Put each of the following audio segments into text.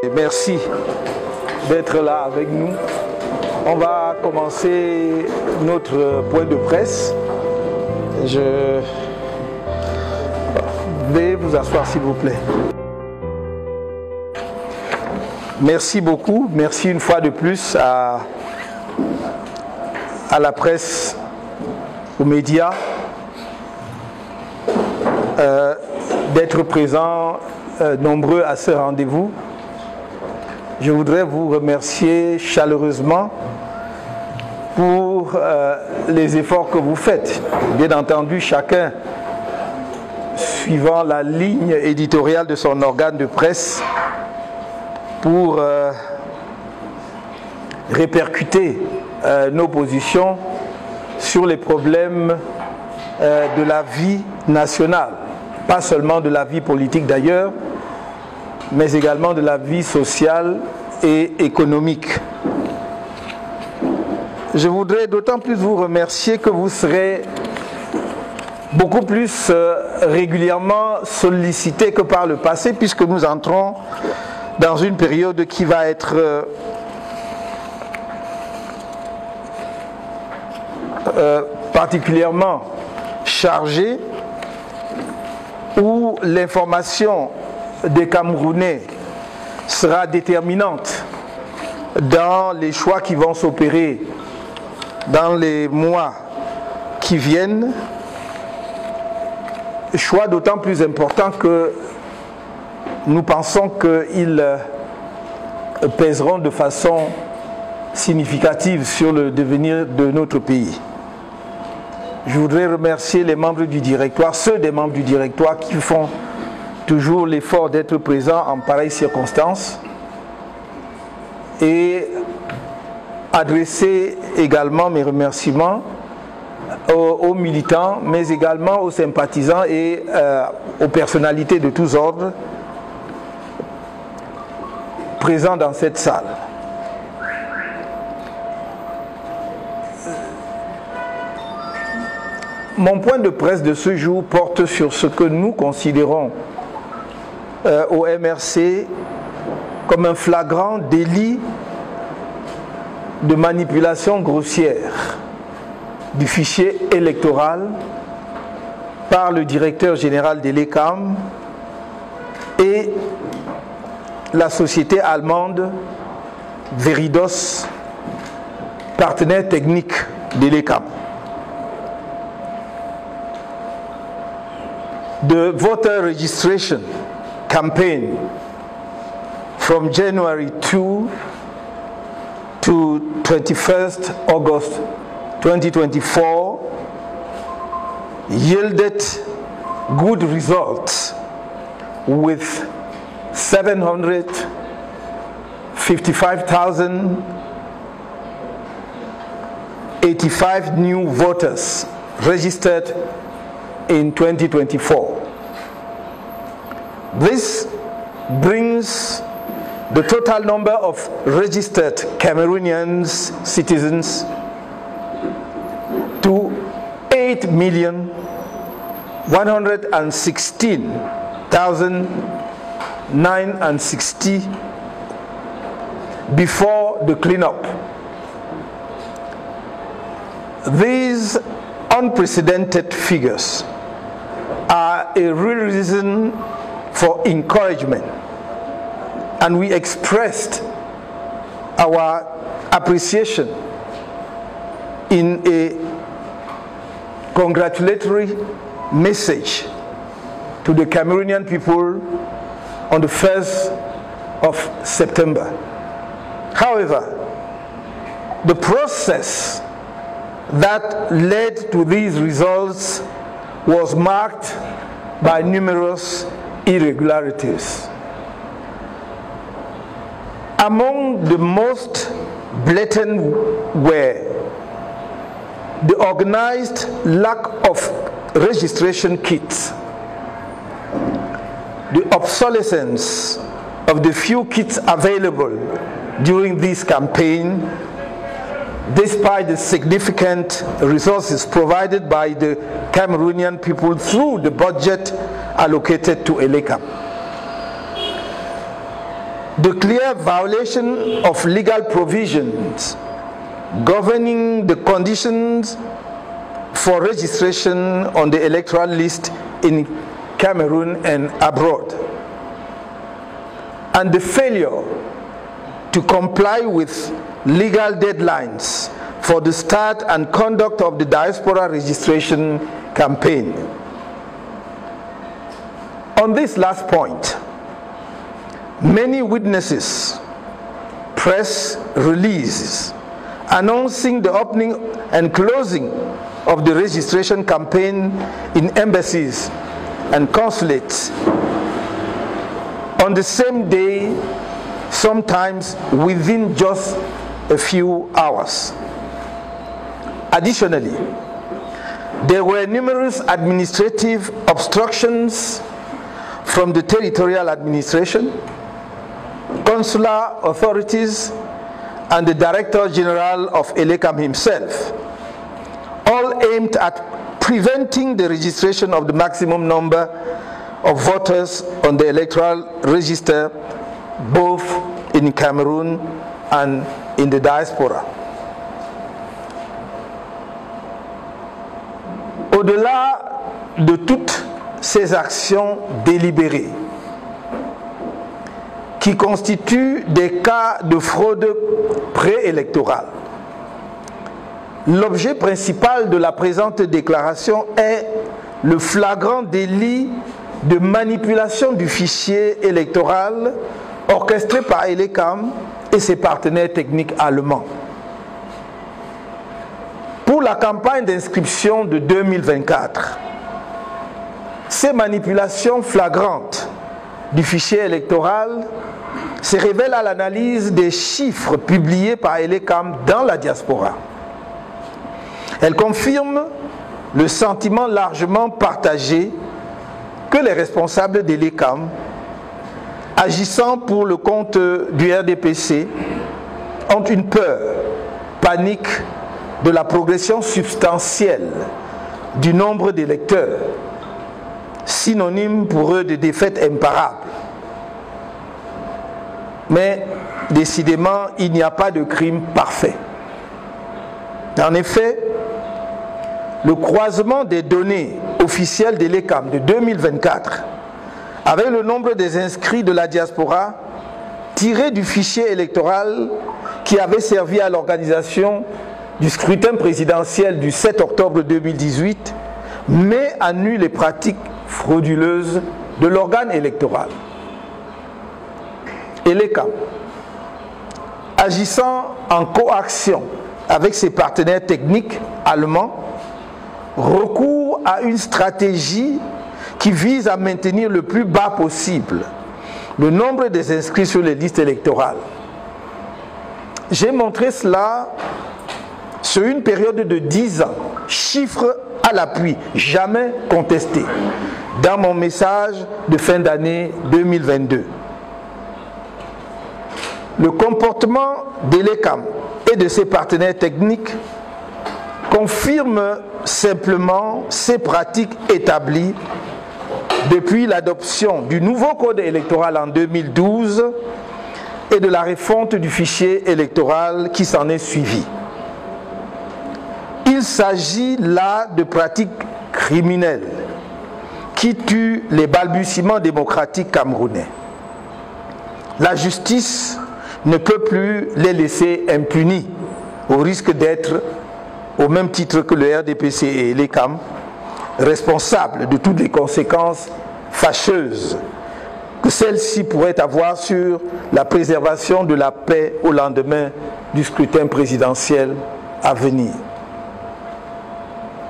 et merci d'être là avec nous. On va commencer notre point de presse. Je vais vous asseoir s'il vous plaît. Merci beaucoup, merci une fois de plus à la presse, aux médias, d'être présents nombreux à ce rendez-vous. Je voudrais vous remercier chaleureusement pour les efforts que vous faites. Bien entendu, chacun suivant la ligne éditoriale de son organe de presse pour répercuter nos positions sur les problèmes de la vie nationale, pas seulement de la vie politique d'ailleurs, mais également de la vie sociale et économique. Je voudrais d'autant plus vous remercier que vous serez beaucoup plus régulièrement sollicité que par le passé, puisque nous entrons dans une période qui va être particulièrement chargée, où l'information des Camerounais sera déterminante dans les choix qui vont s'opérer dans les mois qui viennent. Choix d'autant plus important que nous pensons qu'ils pèseront de façon significative sur le devenir de notre pays. Je voudrais remercier les membres du directoire, ceux des membres du directoire qui font toujours l'effort d'être présents en pareilles circonstances, et adresser également mes remerciements aux militants, mais également aux sympathisants et aux personnalités de tous ordres présents dans cette salle. Mon point de presse de ce jour porte sur ce que nous considérons au MRC comme un flagrant délit de manipulation grossière du fichier électoral par le directeur général de l'ECAM et la société allemande Veridos, partenaire technique de l'ECAM. The voter registration campaign from January 2 to 21st August 2024 yielded good results with 755,085 new voters registered in 2024. This brings the total number of registered Cameroonian citizens to 8,116,960 before the cleanup. These unprecedented figures are a real reason for encouragement, and we expressed our appreciation in a congratulatory message to the Cameroonian people on the 1st of September. However, the process that led to these results was marked by numerous irregularities. Among the most blatant were the organized lack of registration kits, the obsolescence of the few kits available during this campaign, despite the significant resources provided by the Cameroonian people through the budget allocated to ELECAM. the clear violation of legal provisions governing the conditions for registration on the electoral list in Cameroon and abroad, and the failure to comply with legal deadlines for the start and conduct of the diaspora registration campaign. On this last point, many witnesses, press releases announcing the opening and closing of the registration campaign in embassies and consulates on the same day, sometimes within just a few hours. Additionally, there were numerous administrative obstructions from the territorial administration, consular authorities, and the Director General of ELECAM himself, all aimed at preventing the registration of the maximum number of voters on the electoral register, both in Cameroon and in the diaspora. Au-delà de toutes ces actions délibérées, qui constituent des cas de fraude préélectorale, l'objet principal de la présente déclaration est le flagrant délit de manipulation du fichier électoral orchestré par ELECAM et ses partenaires techniques allemands. Pour la campagne d'inscription de 2024, ces manipulations flagrantes du fichier électoral se révèlent à l'analyse des chiffres publiés par ELECAM dans la diaspora. Elles confirment le sentiment largement partagé que les responsables d'ELECAM, agissant pour le compte du RDPC, ont une peur, panique de la progression substantielle du nombre d'électeurs, synonyme pour eux de défaite imparable. Mais décidément, il n'y a pas de crime parfait. En effet, le croisement des données officielles de l'ELECAM de 2024 avec le nombre des inscrits de la diaspora tiré du fichier électoral qui avait servi à l'organisation du scrutin présidentiel du 7 octobre 2018 met à nu les pratiques frauduleuses de l'organe électoral. ELECAM, agissant en coaction avec ses partenaires techniques allemands, recourt à une stratégie qui vise à maintenir le plus bas possible le nombre des inscrits sur les listes électorales. J'ai montré cela sur une période de 10 ans, chiffre à l'appui, jamais contesté, dans mon message de fin d'année 2022. Le comportement d'ELECAM et de ses partenaires techniques confirme simplement ces pratiques établies depuis l'adoption du nouveau code électoral en 2012 et de la refonte du fichier électoral qui s'en est suivi. Il s'agit là de pratiques criminelles qui tuent les balbutiements démocratiques camerounais. La justice ne peut plus les laisser impunis au risque d'être, au même titre que le RDPC et l'ELECAM, responsables de toutes les conséquences fâcheuses que celles-ci pourraient avoir sur la préservation de la paix au lendemain du scrutin présidentiel à venir.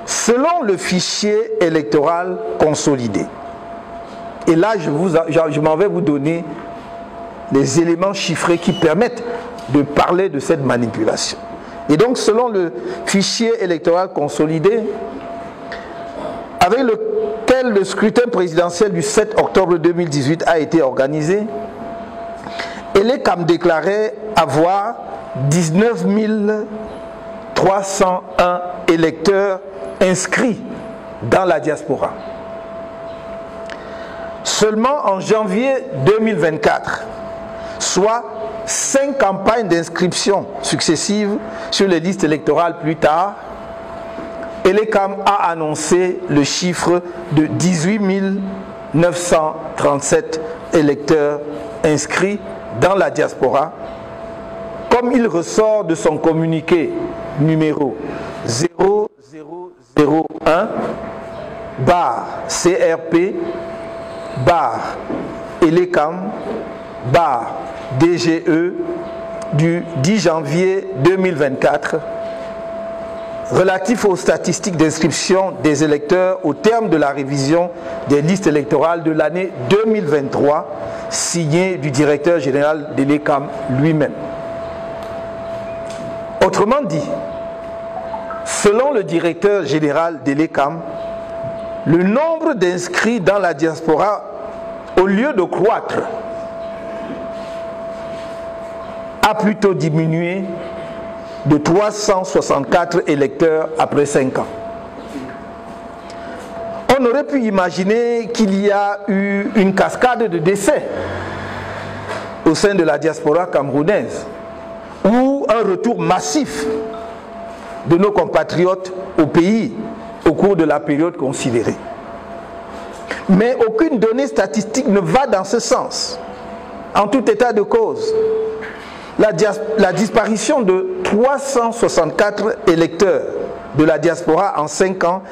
Selon le fichier électoral consolidé, et là je m'en vais vous donner les éléments chiffrés qui permettent de parler de cette manipulation. Et donc selon le fichier électoral consolidé, avec lequel le scrutin présidentiel du 7 octobre 2018 a été organisé, ELECAM déclarait avoir 19 301 électeurs inscrits dans la diaspora. Seulement en janvier 2024, soit 5 campagnes d'inscription successives sur les listes électorales plus tard, Elecam a annoncé le chiffre de 18 937 électeurs inscrits dans la diaspora, comme il ressort de son communiqué numéro 0001/CRP/Elecam/DGE du 10 janvier 2024 relatif aux statistiques d'inscription des électeurs au terme de la révision des listes électorales de l'année 2023, signé du directeur général d'Elecam lui-même. Autrement dit, selon le directeur général d'Elecam, le nombre d'inscrits dans la diaspora, au lieu de croître, a plutôt diminué de 364 électeurs après 5 ans. On aurait pu imaginer qu'il y a eu une cascade de décès au sein de la diaspora camerounaise, ou un retour massif de nos compatriotes au pays au cours de la période considérée. Mais aucune donnée statistique ne va dans ce sens. En tout état de cause, la disparition de 364 électeurs de la diaspora en 5 ans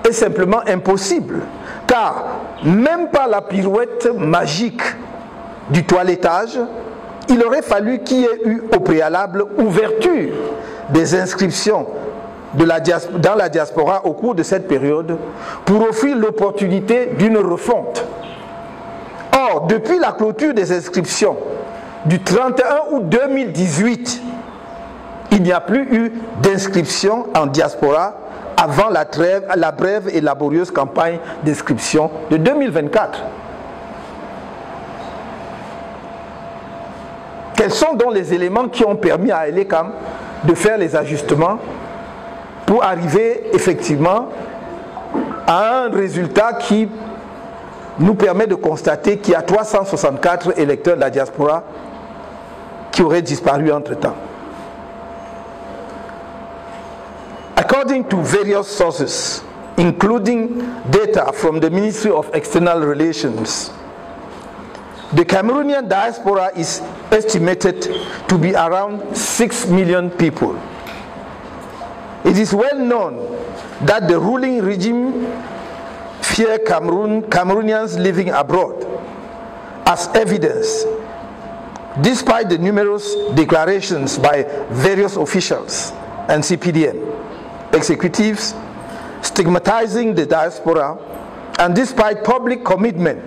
est simplement impossible, car même par la pirouette magique du toilettage, il aurait fallu qu'il y ait eu au préalable ouverture des inscriptions dans la diaspora au cours de cette période pour offrir l'opportunité d'une refonte. Or, depuis la clôture des inscriptions du 31 août 2018, il n'y a plus eu d'inscription en diaspora avant la brève et laborieuse campagne d'inscription de 2024. Quels sont donc les éléments qui ont permis à Elecam de faire les ajustements pour arriver effectivement à un résultat qui nous permet de constater qu'il y a 364 électeurs de la diaspora qui auraient disparu entre-temps? According to various sources, including data from the Ministry of External Relations, the Cameroonian diaspora is estimated to be around 6 million people. It is well known that the ruling regime fear Cameroonians living abroad, as evidence, despite the numerous declarations by various officials and CPDM executives stigmatizing the diaspora, and despite public commitment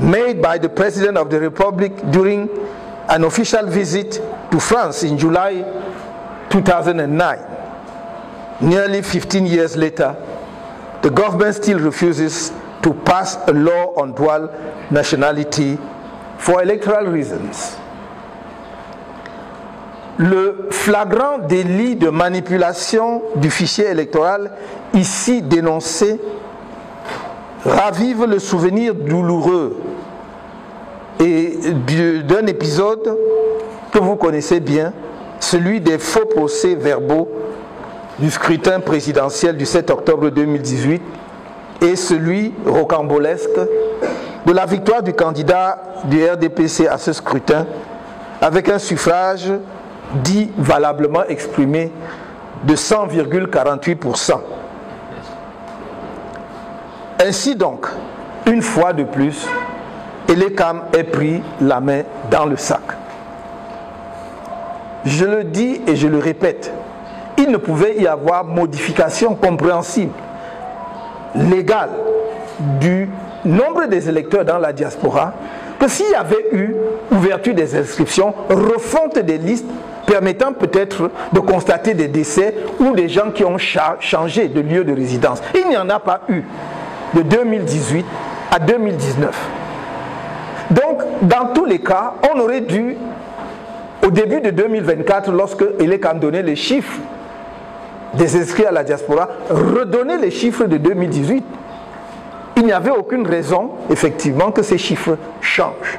made by the President of the Republic during an official visit to France in July 2009. Nearly 15 years later, the government still refuses to pass a law on dual nationality for electoral reasons. Le flagrant délit de manipulation du fichier électoral ici dénoncé ravive le souvenir douloureux et d'un épisode que vous connaissez bien, celui des faux procès-verbaux du scrutin présidentiel du 7 octobre 2018 et celui rocambolesque de la victoire du candidat du RDPC à ce scrutin avec un suffrage dit valablement exprimé de 100,48%. Ainsi donc, une fois de plus, Elecam ait pris la main dans le sac. Je le dis et je le répète, il ne pouvait y avoir modification compréhensible, légale, du nombre des électeurs dans la diaspora que s'il y avait eu ouverture des inscriptions, refonte des listes permettant peut-être de constater des décès ou des gens qui ont changé de lieu de résidence. Il n'y en a pas eu de 2018 à 2019. Donc, dans tous les cas, on aurait dû, au début de 2024, lorsque Elecam donnait les chiffres des inscrits à la diaspora, redonner les chiffres de 2018. Il n'y avait aucune raison, effectivement, que ces chiffres changent.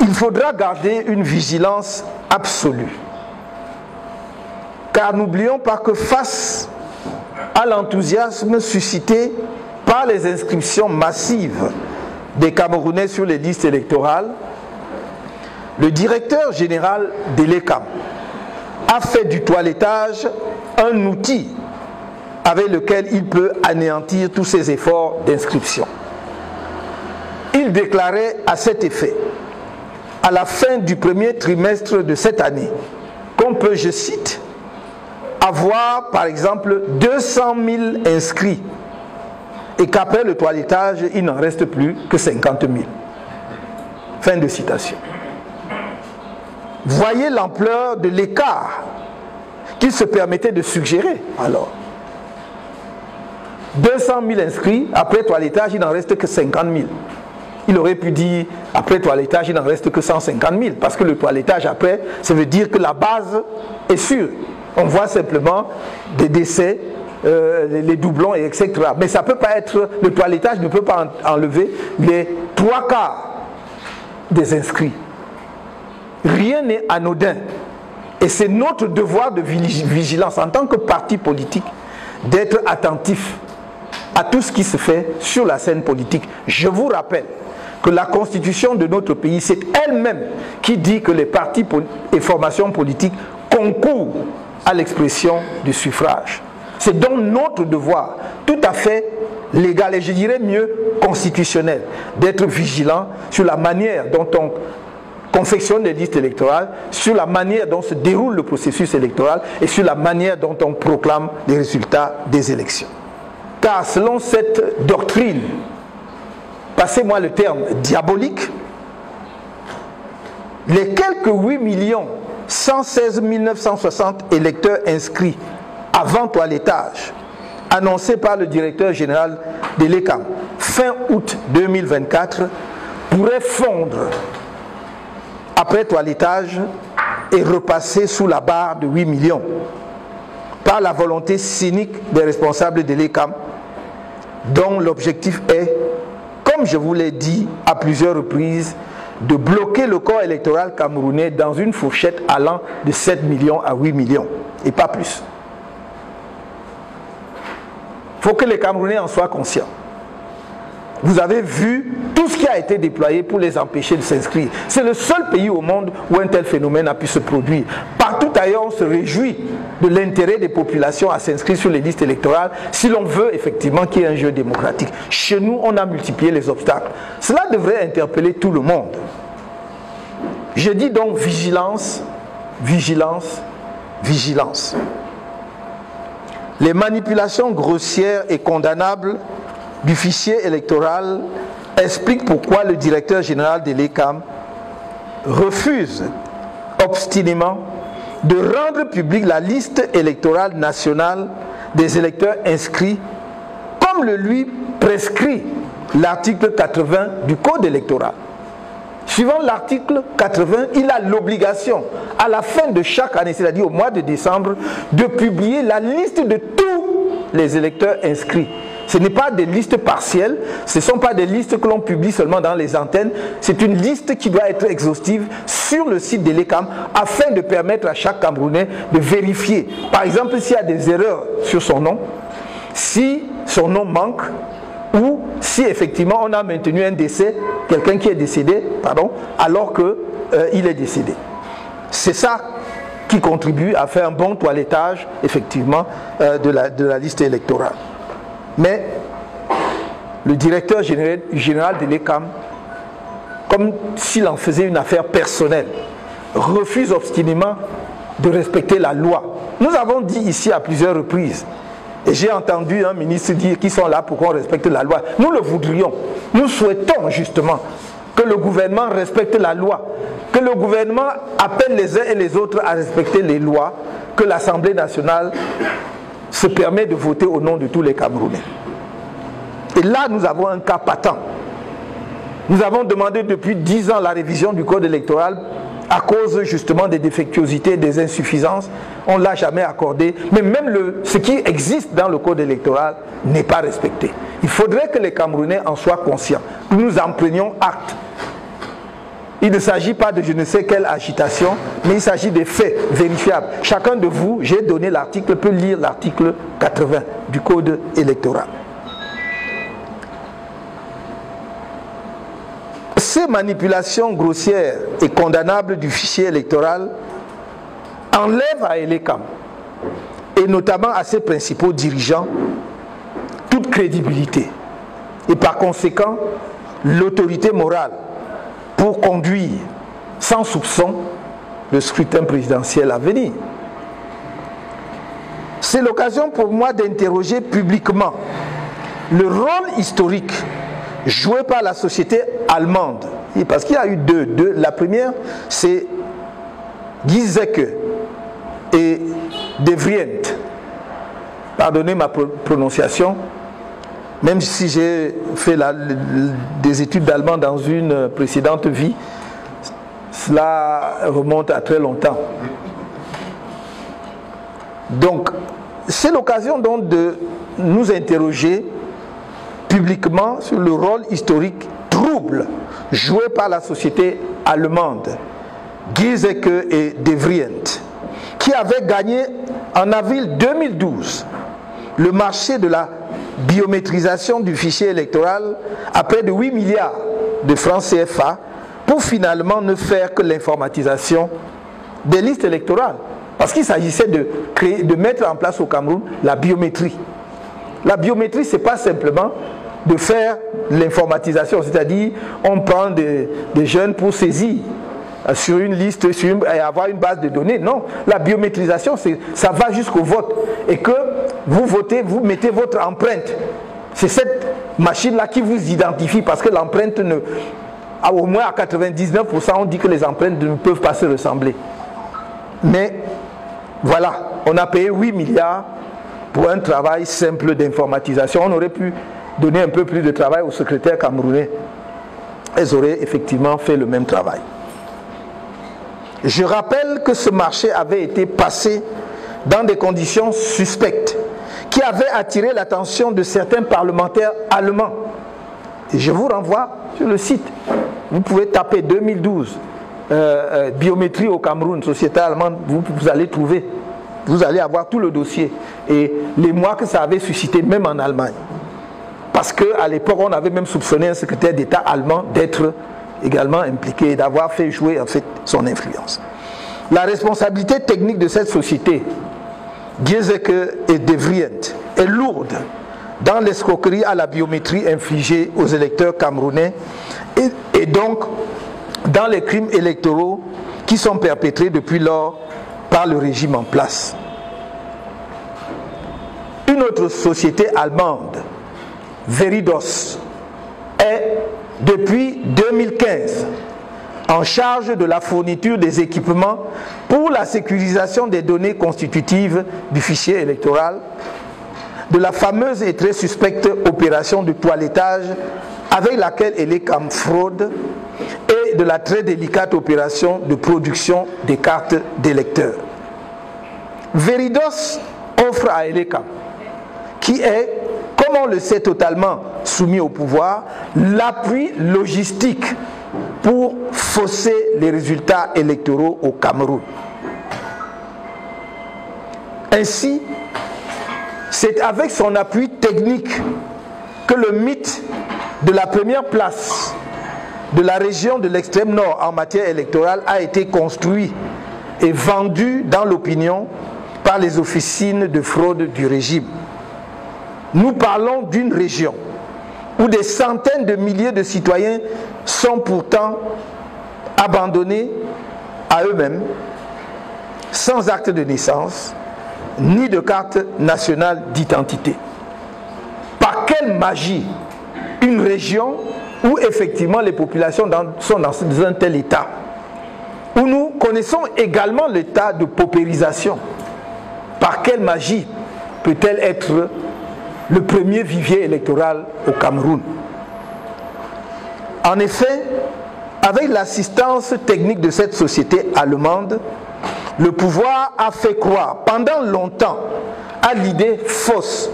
il faudra garder une vigilance absolue. Car n'oublions pas que face à l'enthousiasme suscité par les inscriptions massives des Camerounais sur les listes électorales, le directeur général de l'ECAM a fait du toilettage un outil avec lequel il peut anéantir tous ses efforts d'inscription. Il déclarait à cet effet, à la fin du premier trimestre de cette année, qu'on peut, je cite, avoir par exemple 200 000 inscrits et qu'après le toilettage, il n'en reste plus que 50 000. Fin de citation. Voyez l'ampleur de l'écart qu'il se permettait de suggérer alors. 200 000 inscrits, après toilettage, il n'en reste que 50 000. Il aurait pu dire, après toilettage, il n'en reste que 150 000, parce que le toilettage après, ça veut dire que la base est sûre. On voit simplement des décès, les doublons, etc. Mais ça ne peut pas être, le toilettage ne peut pas enlever les 3/4 des inscrits. Rien n'est anodin. Et c'est notre devoir de vigilance en tant que parti politique d'être attentif à tout ce qui se fait sur la scène politique. Je vous rappelle que la constitution de notre pays, c'est elle-même qui dit que les partis et formations politiques concourent à l'expression du suffrage. C'est donc notre devoir, tout à fait légal et je dirais mieux constitutionnel, d'être vigilant sur la manière dont on confectionne les listes électorales, sur la manière dont se déroule le processus électoral et sur la manière dont on proclame les résultats des élections. Car selon cette doctrine, passez-moi le terme diabolique, les quelques 8 116 960 électeurs inscrits avant toilettage, annoncés par le directeur général de l'ECAM fin août 2024, pourraient fondre après toilettage et repasser sous la barre de 8 millions par la volonté cynique des responsables de l'ECAM, dont l'objectif est, comme je vous l'ai dit à plusieurs reprises, de bloquer le corps électoral camerounais dans une fourchette allant de 7 millions à 8 millions, et pas plus. Il faut que les Camerounais en soient conscients. Vous avez vu tout ce qui a été déployé pour les empêcher de s'inscrire. C'est le seul pays au monde où un tel phénomène a pu se produire. Partout ailleurs, on se réjouit de l'intérêt des populations à s'inscrire sur les listes électorales si l'on veut effectivement qu'il y ait un jeu démocratique. Chez nous, on a multiplié les obstacles. Cela devrait interpeller tout le monde. Je dis donc vigilance, vigilance, vigilance. Les manipulations grossières et condamnables du fichier électoral expliquent pourquoi le directeur général de l'ECAM refuse obstinément de rendre publique la liste électorale nationale des électeurs inscrits comme le lui prescrit l'article 80 du Code électoral. Suivant l'article 80, il a l'obligation, à la fin de chaque année, c'est-à-dire au mois de décembre, de publier la liste de tous les électeurs inscrits. Ce n'est pas des listes partielles, ce ne sont pas des listes que l'on publie seulement dans les antennes, c'est une liste qui doit être exhaustive sur le site de l'ECAM afin de permettre à chaque Camerounais de vérifier. Par exemple, s'il y a des erreurs sur son nom, si son nom manque, ou si effectivement on a maintenu un décès, quelqu'un qui est décédé, alors qu'il est décédé. C'est ça qui contribue à faire un bon toilettage, effectivement, de la liste électorale. Mais le directeur général de l'ECAM, comme s'il en faisait une affaire personnelle, refuse obstinément de respecter la loi. Nous avons dit ici à plusieurs reprises, et j'ai entendu un ministre dire qu'ils sont là pour qu'on respecte la loi. Nous le voudrions. Nous souhaitons justement que le gouvernement respecte la loi, que le gouvernement appelle les uns et les autres à respecter les lois, que l'Assemblée nationale se permet de voter au nom de tous les Camerounais. Et là, nous avons un cas patent. Nous avons demandé depuis 10 ans la révision du Code électoral à cause justement des défectuosités, des insuffisances. On ne l'a jamais accordé. Mais même ce qui existe dans le Code électoral n'est pas respecté. Il faudrait que les Camerounais en soient conscients, que nous en prenions acte Il ne s'agit pas de je ne sais quelle agitation, mais il s'agit des faits vérifiables. Chacun de vous, j'ai donné l'article, peut lire l'article 80 du Code électoral. Ces manipulations grossières et condamnables du fichier électoral enlèvent à Elekam, et notamment à ses principaux dirigeants, toute crédibilité et par conséquent l'autorité morale pour conduire sans soupçon le scrutin présidentiel à venir. C'est l'occasion pour moi d'interroger publiquement le rôle historique joué par la société allemande, parce qu'il y a eu deux. La première, c'est Giesecke et De Vries. Pardonnez ma prononciation, même si j'ai fait des études d'allemand dans une précédente vie, cela remonte à très longtemps. Donc, c'est l'occasion donc de nous interroger publiquement sur le rôle historique trouble joué par la société allemande, Giesecke et De Vries, qui avait gagné en avril 2012 le marché de la biométrisation du fichier électoral à près de 8 milliards de francs CFA pour finalement ne faire que l'informatisation des listes électorales. Parce qu'il s'agissait de mettre en place au Cameroun la biométrie. La biométrie, ce n'est pas simplement de faire l'informatisation, c'est-à-dire on prend des jeunes pour saisir sur une liste et avoir une base de données. Non, la biométrisation, ça va jusqu'au vote. Et que vous votez, vous mettez votre empreinte. C'est cette machine-là qui vous identifie, parce que l'empreinte, au moins à 99%, on dit que les empreintes ne peuvent pas se ressembler. Mais voilà, on a payé 8 milliards pour un travail simple d'informatisation. On aurait pu donner un peu plus de travail aux secrétaires camerounais. Elles auraient effectivement fait le même travail. Je rappelle que ce marché avait été passé dans des conditions suspectes qui avaient attiré l'attention de certains parlementaires allemands. Et je vous renvoie sur le site. Vous pouvez taper 2012, biométrie au Cameroun, société allemande, vous allez trouver. Vous allez avoir tout le dossier et les mois que ça avait suscité, même en Allemagne. Parce qu'à l'époque, on avait même soupçonné un secrétaire d'État allemand d'être également impliqué et d'avoir fait jouer en fait son influence. La responsabilité technique de cette société, Giesecke et De Vries, est lourde dans l'escroquerie à la biométrie infligée aux électeurs camerounais et donc dans les crimes électoraux qui sont perpétrés depuis lors par le régime en place. Une autre société allemande, Veridos, est depuis 2015 en charge de la fourniture des équipements pour la sécurisation des données constitutives du fichier électoral, de la fameuse et très suspecte opération de toilettage avec laquelle Elekam fraude et de la très délicate opération de production des cartes d'électeurs. Veridos offre à Elekam, qui est, comme on le sait, totalement soumis au pouvoir, l'appui logistique pour fausser les résultats électoraux au Cameroun. Ainsi, c'est avec son appui technique que le mythe de la première place de la région de l'extrême nord en matière électorale a été construit et vendu dans l'opinion par les officines de fraude du régime. Nous parlons d'une région où des centaines de milliers de citoyens sont pourtant abandonnés à eux-mêmes, sans acte de naissance, ni de carte nationale d'identité. Par quelle magie une région où effectivement les populations sont dans un tel état, où nous connaissons également l'état de paupérisation, par quelle magie peut-elle être le premier vivier électoral au Cameroun? En effet, avec l'assistance technique de cette société allemande, le pouvoir a fait croire pendant longtemps à l'idée fausse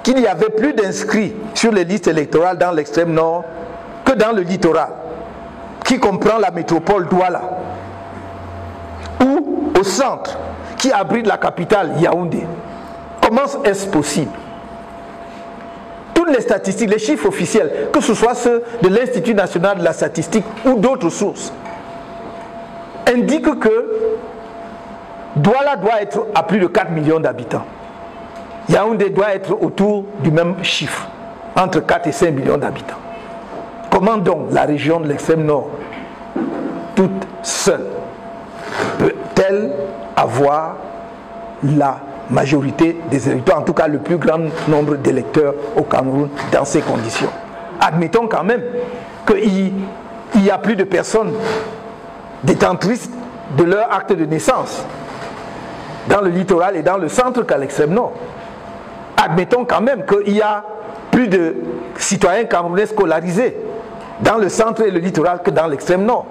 qu'il n'y avait plus d'inscrits sur les listes électorales dans l'extrême nord que dans le littoral. qui comprend la métropole Douala, ou au centre, qui abrite la capitale Yaoundé. Comment est-ce possible? Toutes les statistiques, les chiffres officiels, que ce soit ceux de l'Institut national de la statistique ou d'autres sources, indiquent que Douala doit être à plus de 4 millions d'habitants. Yaoundé doit être autour du même chiffre, entre 4 et 5 millions d'habitants. Comment donc la région de l'extrême nord, toute seule, peut-elle avoir la majorité des électeurs, en tout cas le plus grand nombre d'électeurs au Cameroun dans ces conditions? Admettons quand même qu'il y a plus de personnes détentrices de leur acte de naissance dans le littoral et dans le centre qu'à l'extrême nord. Admettons quand même qu'il y a plus de citoyens camerounais scolarisés dans le centre et le littoral que dans l'extrême nord,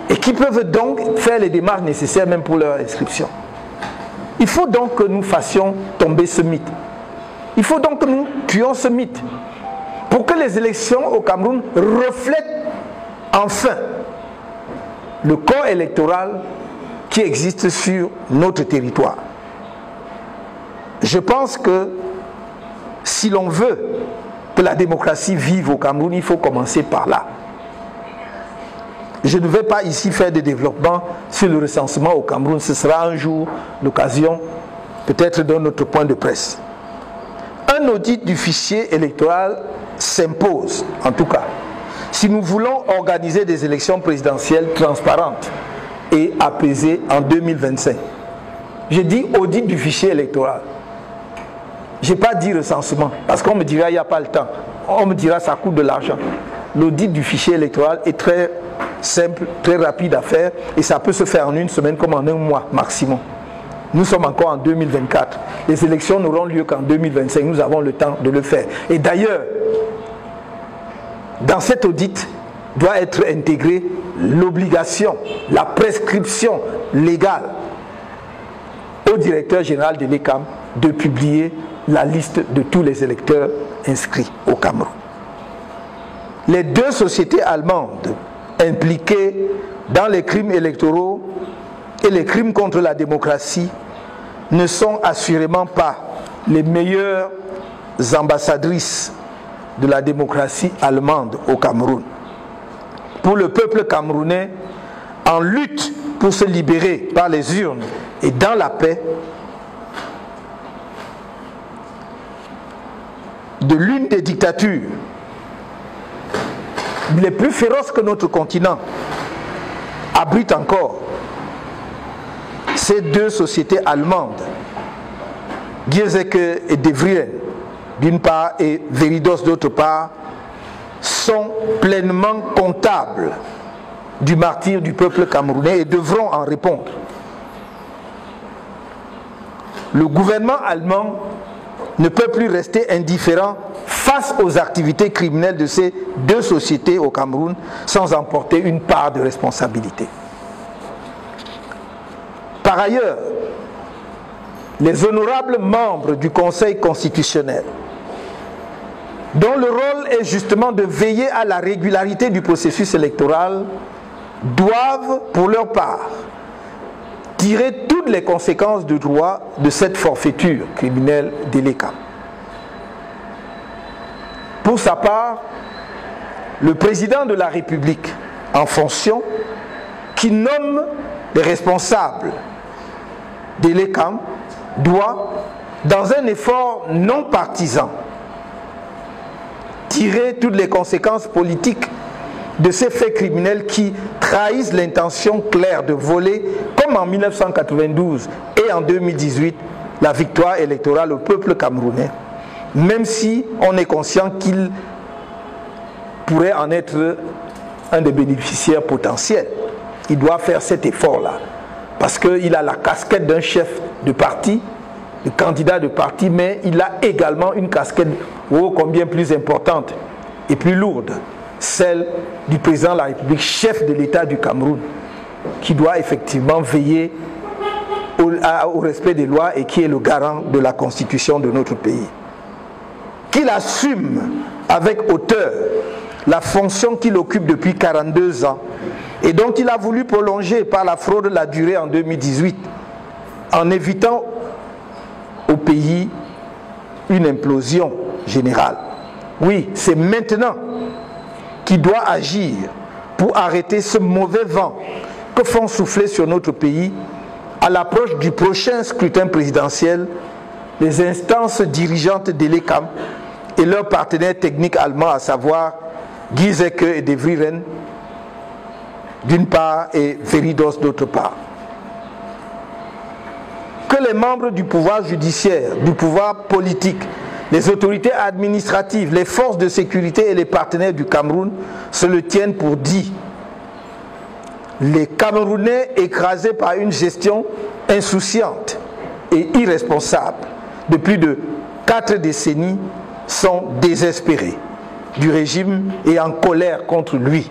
et qui peuvent donc faire les démarches nécessaires même pour leur inscription. Il faut donc que nous fassions tomber ce mythe. Il faut donc que nous tuions ce mythe pour que les élections au Cameroun reflètent enfin le corps électoral qui existe sur notre territoire. Je pense que si l'on veut que la démocratie vive au Cameroun, il faut commencer par là. Je ne vais pas ici faire de développement sur le recensement au Cameroun. Ce sera un jour l'occasion, peut-être d'un autre point de presse. Un audit du fichier électoral s'impose, en tout cas, si nous voulons organiser des élections présidentielles transparentes et apaisées en 2025. Je dis audit du fichier électoral. Je n'ai pas dit recensement, parce qu'on me dira il n'y a pas le temps. On me dira ça coûte de l'argent. L'audit du fichier électoral est très simple, très rapide à faire, et ça peut se faire en une semaine comme en un mois maximum. Nous sommes encore en 2024. Les élections n'auront lieu qu'en 2025. Nous avons le temps de le faire. Et d'ailleurs, dans cet audit doit être intégrée l'obligation, la prescription légale au directeur général de l'ECAM de publier la liste de tous les électeurs inscrits au Cameroun. Les deux sociétés allemandes impliquées dans les crimes électoraux et les crimes contre la démocratie ne sont assurément pas les meilleures ambassadrices de la démocratie allemande au Cameroun. Pour le peuple camerounais, en lutte pour se libérer par les urnes et dans la paix, de l'une des dictatures les plus féroces que notre continent abrite encore, ces deux sociétés allemandes, Gierseke et De Vries d'une part et Veridos d'autre part, sont pleinement comptables du martyre du peuple camerounais et devront en répondre. Le gouvernement allemand ne peut plus rester indifférent face aux activités criminelles de ces deux sociétés au Cameroun sans en porter une part de responsabilité. Par ailleurs, les honorables membres du Conseil constitutionnel, dont le rôle est justement de veiller à la régularité du processus électoral, doivent, pour leur part, tirer toutes les conséquences de droit de cette forfaiture criminelle de l'ECAM. Pour sa part, le président de la République en fonction, qui nomme les responsables de l'ECAM, doit, dans un effort non partisan, tirer toutes les conséquences politiques de ces faits criminels qui trahissent l'intention claire de voler, comme en 1992 et en 2018, la victoire électorale au peuple camerounais, même si on est conscient qu'il pourrait en être un des bénéficiaires potentiels. Il doit faire cet effort-là, parce qu'il a la casquette d'un chef de parti, de candidat de parti, mais il a également une casquette ô combien plus importante et plus lourde, celle du président de la République, chef de l'État du Cameroun, qui doit effectivement veiller au respect des lois et qui est le garant de la constitution de notre pays. Qu'il assume avec hauteur la fonction qu'il occupe depuis 42 ans et dont il a voulu prolonger par la fraude la durée en 2018 en évitant au pays une implosion générale. Oui, c'est maintenant qu'il doit agir pour arrêter ce mauvais vent que font souffler sur notre pays à l'approche du prochain scrutin présidentiel les instances dirigeantes de l'ECAM et leurs partenaires techniques allemands, à savoir Giesecke et De Vries d'une part et Veridos d'autre part. Que les membres du pouvoir judiciaire, du pouvoir politique, les autorités administratives, les forces de sécurité et les partenaires du Cameroun se le tiennent pour dit. Les Camerounais écrasés par une gestion insouciante et irresponsable de plus de 4 décennies sont désespérés du régime et en colère contre lui.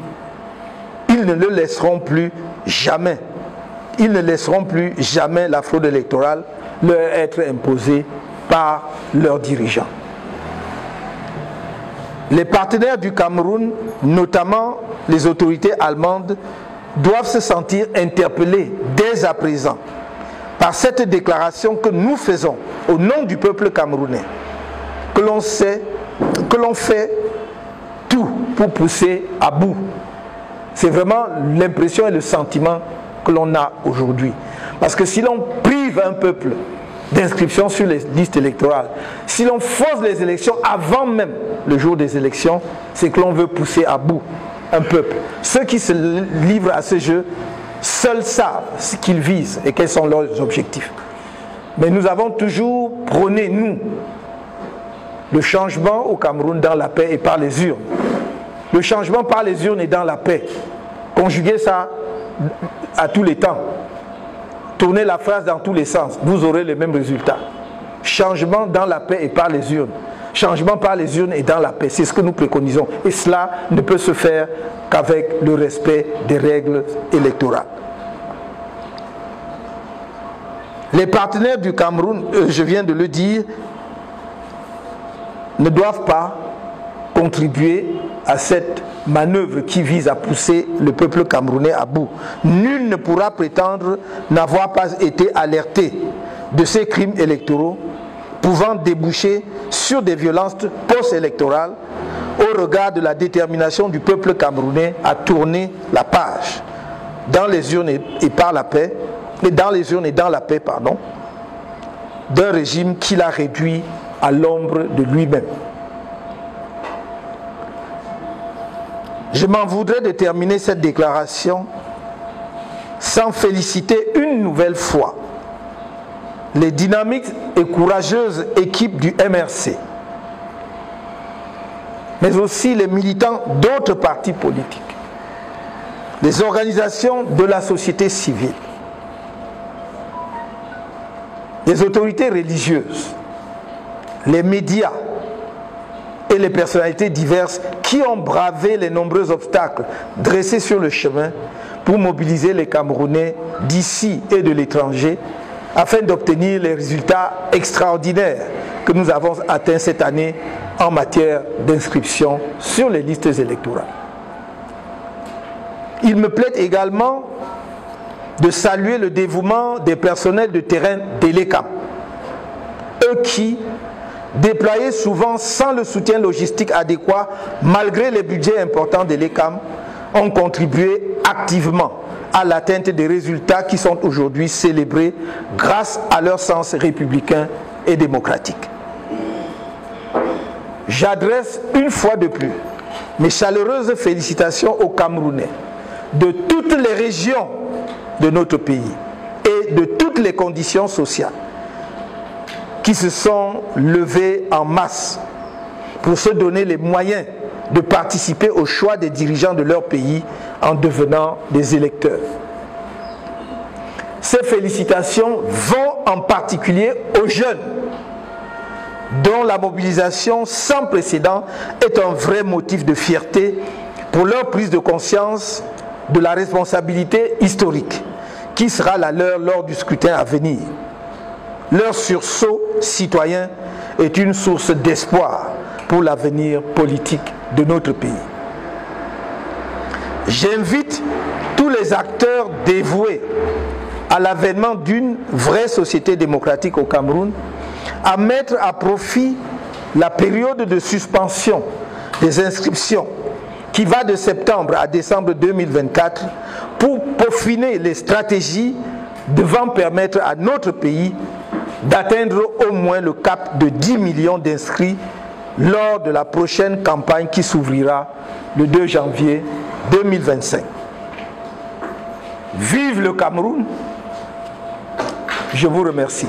Ils ne le laisseront plus jamais. Ils ne laisseront plus jamais la fraude électorale leur être imposée par leurs dirigeants. Les partenaires du Cameroun, notamment les autorités allemandes, doivent se sentir interpellés dès à présent par cette déclaration que nous faisons au nom du peuple camerounais, que l'on fait tout pour pousser à bout. C'est vraiment l'impression et le sentiment que l'on a aujourd'hui. Parce que si l'on prive un peuple d'inscription sur les listes électorales, si l'on force les élections avant même le jour des élections, c'est que l'on veut pousser à bout un peuple. Ceux qui se livrent à ce jeu seuls savent ce qu'ils visent et quels sont leurs objectifs. Mais nous avons toujours prôné, nous, le changement au Cameroun dans la paix et par les urnes. Le changement par les urnes et dans la paix. Conjuguez ça à tous les temps. Tournez la phrase dans tous les sens. Vous aurez le même résultat. Changement dans la paix et par les urnes. Changement par les urnes et dans la paix. C'est ce que nous préconisons. Et cela ne peut se faire qu'avec le respect des règles électorales. Les partenaires du Cameroun, je viens de le dire, ne doivent pas contribuer à cette manœuvre qui vise à pousser le peuple camerounais à bout. Nul ne pourra prétendre n'avoir pas été alerté de ces crimes électoraux pouvant déboucher sur des violences post-électorales au regard de la détermination du peuple camerounais à tourner la page dans les urnes et par la paix, dans les urnes et dans la paix, pardon, d'un régime qui l'a réduit à l'ombre de lui-même. Je m'en voudrais de terminer cette déclaration sans féliciter une nouvelle fois les dynamiques et courageuses équipes du MRC, mais aussi les militants d'autres partis politiques, les organisations de la société civile, les autorités religieuses, les médias et les personnalités diverses qui ont bravé les nombreux obstacles dressés sur le chemin pour mobiliser les Camerounais d'ici et de l'étranger afin d'obtenir les résultats extraordinaires que nous avons atteints cette année en matière d'inscription sur les listes électorales. Il me plaît également de saluer le dévouement des personnels de terrain de l'ECAM, eux qui, déployés souvent sans le soutien logistique adéquat, malgré les budgets importants de l'ECAM, ont contribué activement à l'atteinte des résultats qui sont aujourd'hui célébrés grâce à leur sens républicain et démocratique. J'adresse une fois de plus mes chaleureuses félicitations aux Camerounais de toutes les régions de notre pays et de toutes les conditions sociales qui se sont levés en masse pour se donner les moyens de participer au choix des dirigeants de leur pays en devenant des électeurs. Ces félicitations vont en particulier aux jeunes, dont la mobilisation sans précédent est un vrai motif de fierté pour leur prise de conscience de la responsabilité historique qui sera la leur lors du scrutin à venir. Leur sursaut citoyen est une source d'espoir pour l'avenir politique de notre pays. J'invite tous les acteurs dévoués à l'avènement d'une vraie société démocratique au Cameroun à mettre à profit la période de suspension des inscriptions qui va de septembre à décembre 2024 pour peaufiner les stratégies devant permettre à notre pays d'atteindre au moins le cap de 10 millions d'inscrits lors de la prochaine campagne qui s'ouvrira le 2 janvier 2025. Vive le Cameroun! Je vous remercie.